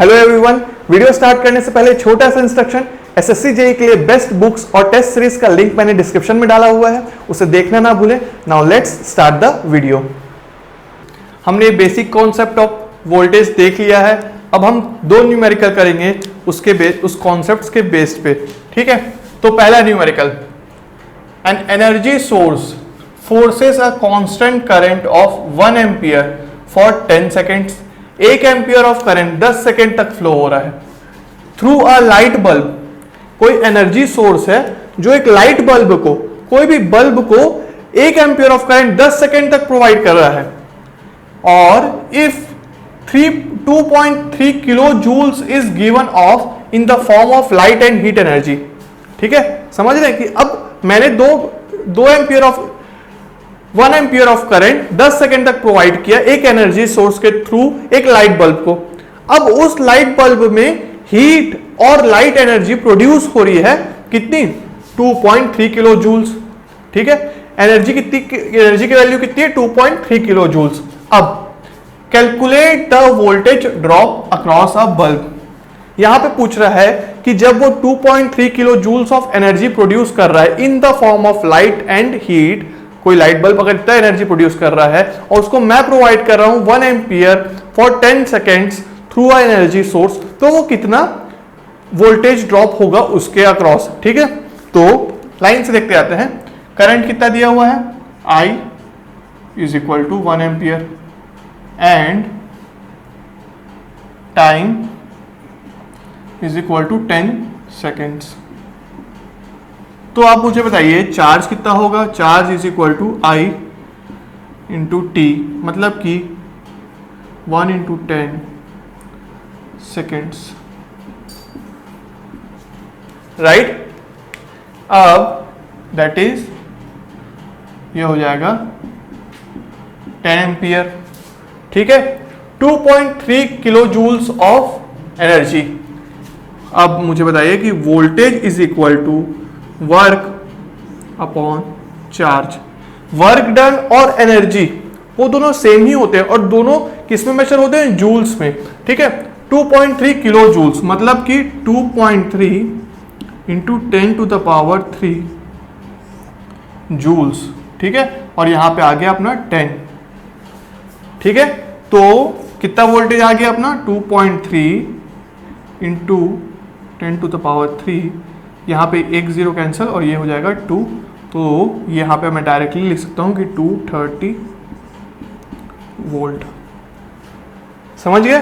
Hello everyone, video start करने से पहले छोटा सा इंस्ट्रक्शन। एसएससी जेईई के लिए बेस्ट बुक्स और टेस्ट सीरीज का लिंक मैंने डिस्क्रिप्शन में डाला हुआ है, उसे देखना ना भूलें। Now let's start the video. हमने बेसिक कॉन्सेप्ट ऑफ वोल्टेज देख लिया है। अब हम दो न्यूमेरिकल करेंगे उस कॉन्सेप्ट के बेस पे, ठीक है। तो पहला numerical, an energy source forces a constant current of 1 ampere for 10 seconds. 1 ampere of current 10 second तक फ्लो हो रहा है थ्रू अ लाइट बल्ब। कोई एनर्जी सोर्स है जो एक लाइट बल्ब को, कोई भी बल्ब को 1 एम्पियर ऑफ करंट 10 सेकेंड तक प्रोवाइड कर रहा है, और if 2.3 kilo joules is given off in the form of light and heat energy. ठीक है, समझ रहे हैं कि अब मैंने 1 एम्पियर ऑफ करंट 10 सेकेंड तक प्रोवाइड किया एक एनर्जी सोर्स के थ्रू एक लाइट बल्ब को। अब उस लाइट बल्ब में हीट और लाइट एनर्जी प्रोड्यूस हो रही है कितनी? 2.3 किलो जूल्स। ठीक है, एनर्जी की वैल्यू कितनी है? 2.3 किलो जूल्स। अब calculate the voltage drop across a bulb. यहां पे पूछ रहा है कि जब वो 2.3 kilo joules of energy produce कर रहा है in the form of light and heat, कोई लाइट बल्ब अगर इतना एनर्जी प्रोड्यूस कर रहा है और उसको मैं प्रोवाइड कर रहा हूं 1 ampere for 10 seconds through a energy source, तो वो कितना वोल्टेज ड्रॉप होगा उसके अक्रॉस। ठीक है, तो लाइन से देखते आते हैं। करंट कितना दिया हुआ है? I is equal to 1 ampere and time is equal to 10 seconds. तो आप मुझे बताइए चार्ज कितना होगा? Charge is equal to I into T, मतलब कि 1 इंटू 10 सेकेंड्स, राइट। अब दैट इज ये हो जाएगा 10 एम्पियर। ठीक है, 2.3 किलो जूल्स ऑफ एनर्जी। अब मुझे बताइए कि voltage is equal to work upon charge. Work done और एनर्जी वो दोनों सेम ही होते हैं और दोनों किस में मेजर होते हैं? जूल्स में। ठीक है, 2.3 किलो जूल्स मतलब कि 2.3 into 10 to the power 3 joules. ठीक है, और यहां पे आ गया अपना 10। ठीक है, तो कितना वोल्टेज आ गया अपना? 2.3 इंटू 10 टू द पावर 3, यहाँ पे 1 0 कैंसिल और ये हो जाएगा 2। तो यहाँ पे मैं डायरेक्टली लिख सकता हूँ कि 230 वोल्ट। समझ गए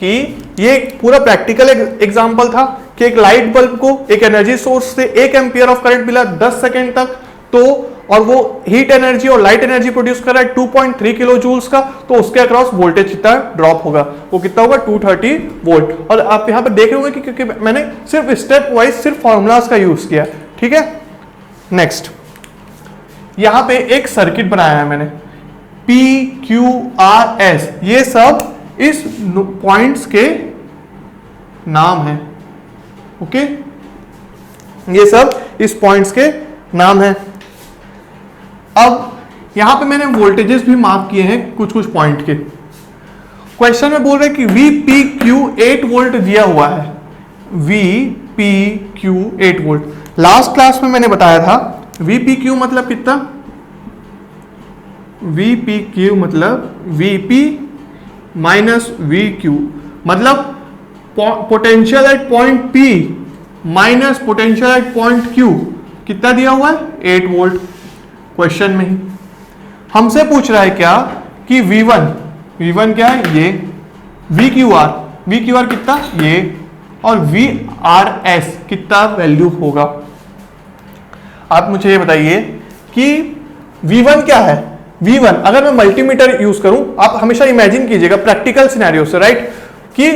कि ये पूरा प्रैक्टिकल एग्जांपल था कि एक लाइट बल्ब को एक एनर्जी सोर्स से 1 एम्पियर ऑफ करंट मिला 10 सेकेंड तक, तो और वो हीट एनर्जी और लाइट एनर्जी प्रोड्यूस कर रहा है 2.3 किलो जूल्स का, तो उसके अक्रॉस वोल्टेज कितना ड्रॉप होगा? वो कितना होगा? 230 वोल्ट। और आप यहां पर देख रहे होंगे कि क्योंकि मैंने सिर्फ स्टेप वाइज सिर्फ फॉर्मूलाज का यूज किया। ठीक है, नेक्स्ट यहां पे एक सर्किट बनाया है मैंने, PQRS। ये सब इस पॉइंट्स के नाम है। ओके, ये सब इस पॉइंट्स के नाम है। अब यहां पे मैंने वोल्टेजेस भी मार्क किए हैं कुछ कुछ पॉइंट के। क्वेश्चन में बोल रहे हैं कि VPQ 8 वोल्ट दिया हुआ है। VPQ 8 volt. लास्ट क्लास में मैंने बताया था VPQ मतलब कितना? VPQ मतलब VP माइनस VQ, मतलब potential at point P minus potential at point Q। कितना दिया हुआ है? 8 वोल्ट। क्वेश्चन में ही हमसे पूछ रहा है क्या कि V1 क्या है? ये VQR कितना? ये, और VRS कितना वैल्यू होगा? आप मुझे ये बताइए कि V1 क्या है? V1 अगर मैं मल्टीमीटर यूज करूं, आप हमेशा इमेजिन कीजिएगा प्रैक्टिकल सिनेरियो से, राइट, कि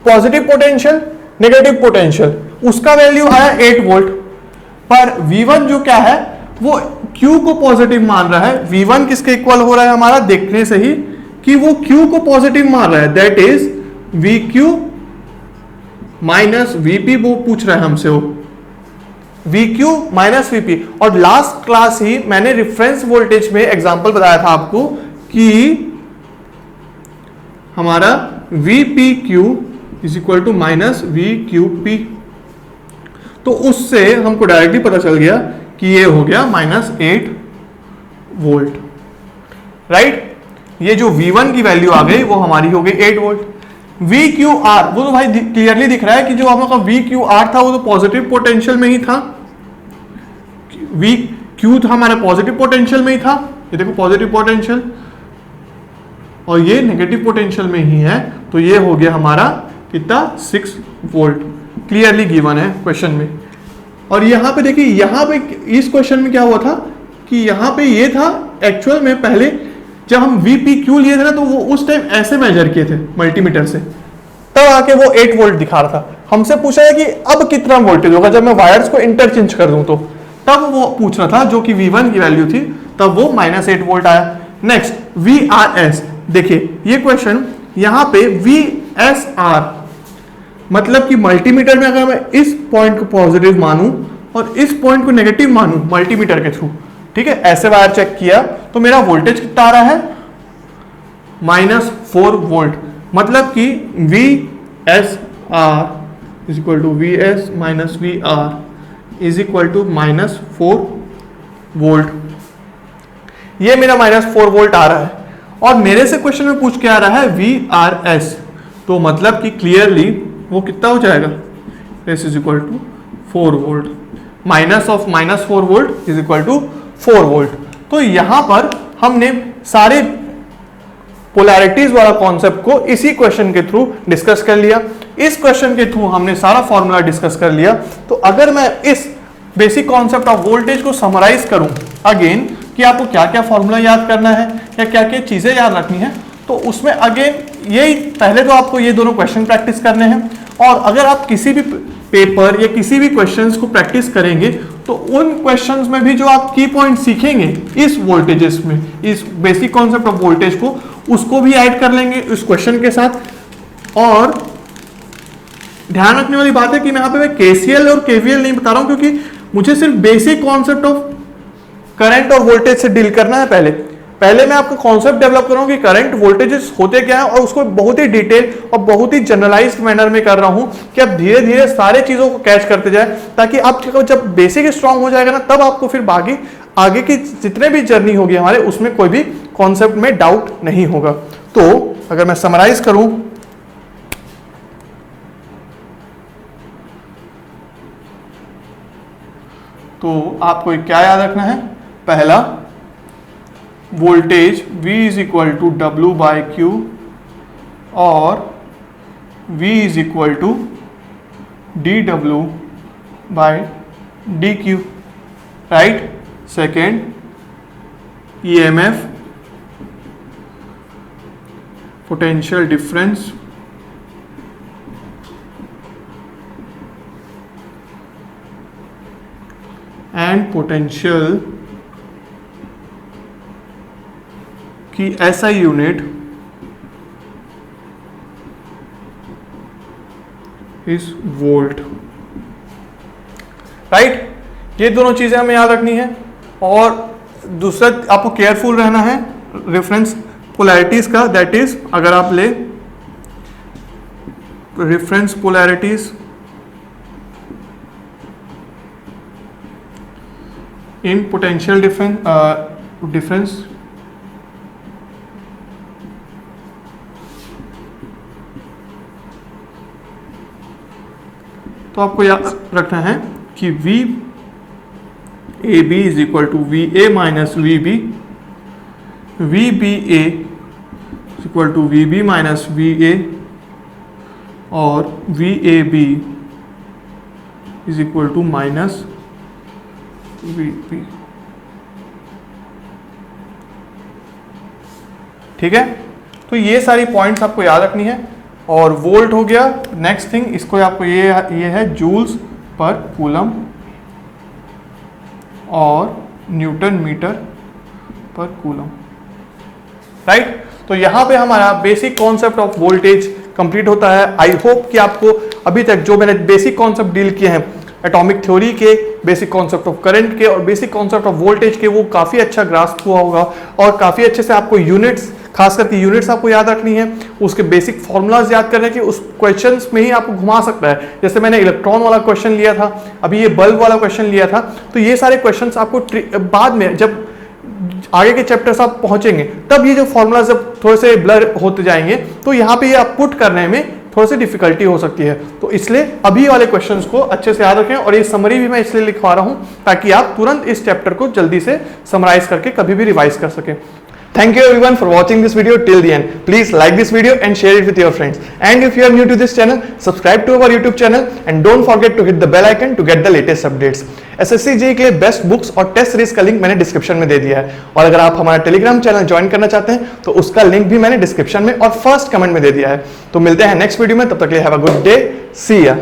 पॉजिटिव पोटेंशियल नेगेटिव पोटेंशियल उसका वैल्यू आया 8 वोल्ट, पर V1 जो क्या है वो Q को पॉजिटिव मान रहा है। V1 किसके इक्वल हो रहा है हमारा? देखने से ही कि वो Q को पॉजिटिव मान रहा है, that is VQ minus VP। वो पूछ रहा है हमसे वो VQ माइनस VP। और लास्ट क्लास ही मैंने रेफरेंस वोल्टेज में एग्जांपल बताया था आपको कि हमारा VPQ is equal to minus V Q P. तो उससे हमको डायरेक्टली पता चल गया कि ये हो गया -8 वोल्ट, राइट। ये जो V1 की वैल्यू आ गई वो हमारी हो गई 8 वोल्ट। VQR वो तो भाई क्लियरली दिख रहा है कि जो हम लोग का VQR था वो तो पॉजिटिव पोटेंशियल में ही था, VQ था हमारा पॉजिटिव पोटेंशियल में ही था, ये देखो पॉजिटिव पोटेंशियल, और ये नेगेटिव पोटेंशियल में ही है, तो ये हो गया हमारा कितना 6 वोल्ट, क्लियरली गिवन है क्वेश्चन में। और यहाँ पे देखिए, यहाँ पे इस क्वेश्चन में क्या हुआ था कि यहाँ पे ये था एक्चुअल में पहले जब हम VPQ लिए थे ना तो वो उस टाइम ऐसे मेजर किए थे मल्टीमीटर से, तब आके वो 8 वोल्ट दिखा रहा था। हमसे पूछा है कि अब कितना वोल्टेज होगा जब मैं वायर्स को इंटरचेंज कर दूं, तो तब वो पूछ रहा था, जो कि V1 की वैल्यू थी, तब वो -8 वोल्ट आया। नेक्स्ट VRS, देखिए ये क्वेश्चन यहाँ पे VSR मतलब कि मल्टीमीटर में अगर मैं इस पॉइंट को पॉजिटिव मानूं और इस पॉइंट को नेगेटिव मानूं मल्टीमीटर के थ्रू, ठीक है, ऐसे वायर चेक किया तो मेरा वोल्टेज कितना आ रहा है -4 वोल्ट, मतलब कि VSR is equal to VS minus VR is equal to -4 volt. ये मेरा -4 वोल्ट आ रहा है और मेरे से क्वेश्चन में पूछ के आ रहा है VRS, तो मतलब कि क्लियरली वो कितना हो जाएगा, S is equal to 4 volt, minus of -4 volt is equal to 4 volt. तो यहां पर हमने सारे पोलैरिटीज वाला कॉन्सेप्ट को इसी क्वेश्चन के थ्रू डिस्कस कर लिया। इस क्वेश्चन के थ्रू हमने सारा फॉर्मूला डिस्कस कर लिया। तो अगर मैं इस बेसिक कॉन्सेप्ट ऑफ वोल्टेज को समराइज करूं अगेन कि आपको क्या क्या फॉर्मूला याद करना है या क्या क्या चीजें याद रखनी है, तो उसमें अगेन यही पहले तो आपको ये दोनों क्वेश्चन प्रैक्टिस करने हैं, और अगर आप किसी भी पेपर या किसी भी क्वेश्चंस को प्रैक्टिस करेंगे तो उन क्वेश्चंस में भी जो आप की पॉइंट सीखेंगे इस वोल्टेजेस में, इस बेसिक कॉन्सेप्ट ऑफ वोल्टेज को, उसको भी ऐड कर लेंगे इस क्वेश्चन के साथ। और ध्यान रखने वाली बात है कि यहाँ पे मैं KCL और KVL नहीं बता रहा हूं, क्योंकि मुझे सिर्फ बेसिक कॉन्सेप्ट ऑफ करंट और वोल्टेज से डील करना है। पहले मैं आपका कॉन्सेप्ट डेवलप कर रहा हूं कि करंट वोल्टेजेस होते क्या है, और उसको बहुत ही डिटेल और बहुत ही जनरलाइज्ड मैनर में कर रहा हूं कि आप धीरे धीरे सारे चीजों को कैच करते जाए, ताकि आप जब बेसिक स्ट्रांग हो जाएगा ना, तब आपको फिर आगे की जितने भी जर्नी होगी हमारे, उसमें कोई भी कॉन्सेप्ट में डाउट नहीं होगा। तो अगर मैं समराइज करूं, तो आपको क्या याद रखना है, पहला voltage V is equal to W by Q और V is equal to dW by dQ, right. Second EMF potential difference, and potential की SI unit is volt, right. ये दोनों चीजें हमें याद रखनी है। और दूसरा आपको केयरफुल रहना है रेफरेंस पोलैरिटीज का, दैट इज अगर आप ले reference polarities in potential difference तो आपको याद रखना है कि VAB is equal to VA minus VB, VBA is equal to VB minus VA और VAB is equal to minus VB। ठीक है, तो ये सारी पॉइंट्स आपको याद रखनी है। और वोल्ट हो गया। नेक्स्ट थिंग, इसको आपको ये है जूल्स पर कूलम और न्यूटन मीटर पर कूलम, राइट। तो यहाँ पे हमारा basic concept of voltage complete होता है। आई होप कि आपको अभी तक जो मैंने बेसिक कॉन्सेप्ट डील किए हैं एटॉमिक थ्योरी के, बेसिक कॉन्सेप्ट ऑफ करंट के और बेसिक कॉन्सेप्ट ऑफ वोल्टेज के, वो काफ़ी अच्छा ग्रास्प हुआ होगा और काफ़ी अच्छे से आपको यूनिट्स खास करके यूनिट्स आपको याद रखनी है, उसके बेसिक फॉर्मूलाज याद करने के, उस क्वेश्चंस में ही आपको घुमा सकता है। जैसे मैंने इलेक्ट्रॉन वाला क्वेश्चन लिया था, अभी ये बल्ब वाला क्वेश्चन लिया था, तो ये सारे क्वेश्चंस आपको बाद में जब आगे के चैप्टर्स आप पहुंचेंगे तब ये जो फॉर्मूला जब थोड़े से ब्लर होते जाएंगे तो यहाँ पे ये आप पुट करने में थोड़ी सी डिफिकल्टी हो सकती है। तो इसलिए अभी वाले क्वेश्चंस को अच्छे से याद रखें, और ये समरी भी मैं इसलिए लिखवा रहा हूं ताकि आप तुरंत इस चैप्टर को जल्दी से समराइज करके कभी भी रिवाइज कर सकें। Thank you everyone for watching this video till the end. Please like this video and share it with your friends. And if you are new to this channel, subscribe to our YouTube channel and don't forget to hit the bell icon to get the latest updates. SSC JEE के लिए best books और test series का link मैंने description में दे दिया है, और अगर आप हमारा टेलीग्राम चैनल ज्वाइन करना चाहते हैं तो उसका लिंक भी मैंने डिस्क्रिप्शन में और फर्स्ट कमेंट में दे दिया है। तो मिलते हैं नेक्स्ट वीडियो में, तब तक के लिए हैव अ गुड डे, सी या।